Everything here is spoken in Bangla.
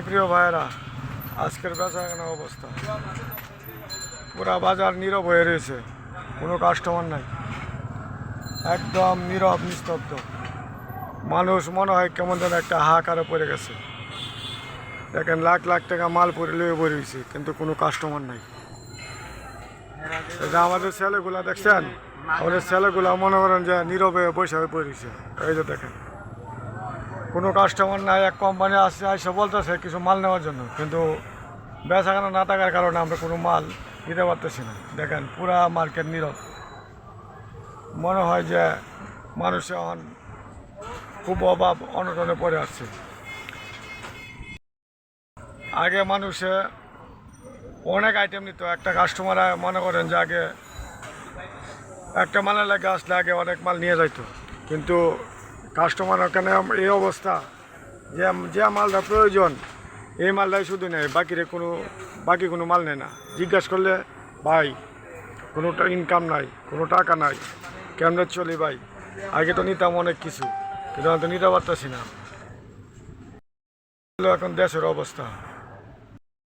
প্রিয় ভাইয়েরা, আজকের বেচাকেনা অবস্থা পুরা বাজার নীরব হয়ে রয়েছে, কোনো কাস্টমার নাই, একদম নীরব নিস্তব্ধ। মানুষ মনে হয় কেমন যেন একটা হাহাকারে পড়ে গেছে। দেখেন লাখ লাখ টাকা মাল পরে লয়ে পড়ে রয়েছে, কিন্তু কোনো কাস্টমার নাই। এটা আমাদের ছেলেগুলা দেখছেন, আমাদের ছেলেগুলা মনে করেন যে নীরবে বসে হয়ে পড়েছে। এই যে দেখেন কোনো কাস্টমার নাই। এক কোম্পানি আসছে, এসে বলতেছে কিছু মাল নেওয়ার জন্য, কিন্তু বেচাকেনা না থাকার কারণে আমরা কোনো মাল নিতে পারতেছি না। দেখেন পুরা মার্কেট নীরব। মনে হয় যে মানুষের খুব অভাব অনটনে পড়ে আসছে। আগে মানুষে অনেক আইটেম নিত, একটা কাস্টমার মনে করেন যে আগে একটা মালের লাগে আসলে আগে অনেক মাল নিয়ে যাইতো, কিন্তু কাস্টমার ওখানে এই অবস্থা যে যে মালটা প্রয়োজন এই মালটাই শুধু নেয়, বাকি কোনো মাল নেয় না। জিজ্ঞাসা করলে ভাই কোনো ইনকাম নাই, কোনো টাকা নাই, কেমনে চলি ভাই? আগে তো নিতাম অনেক কিছু, কিন্তু আমি তো নিতে পারতেছি না। এখন দেশের অবস্থা।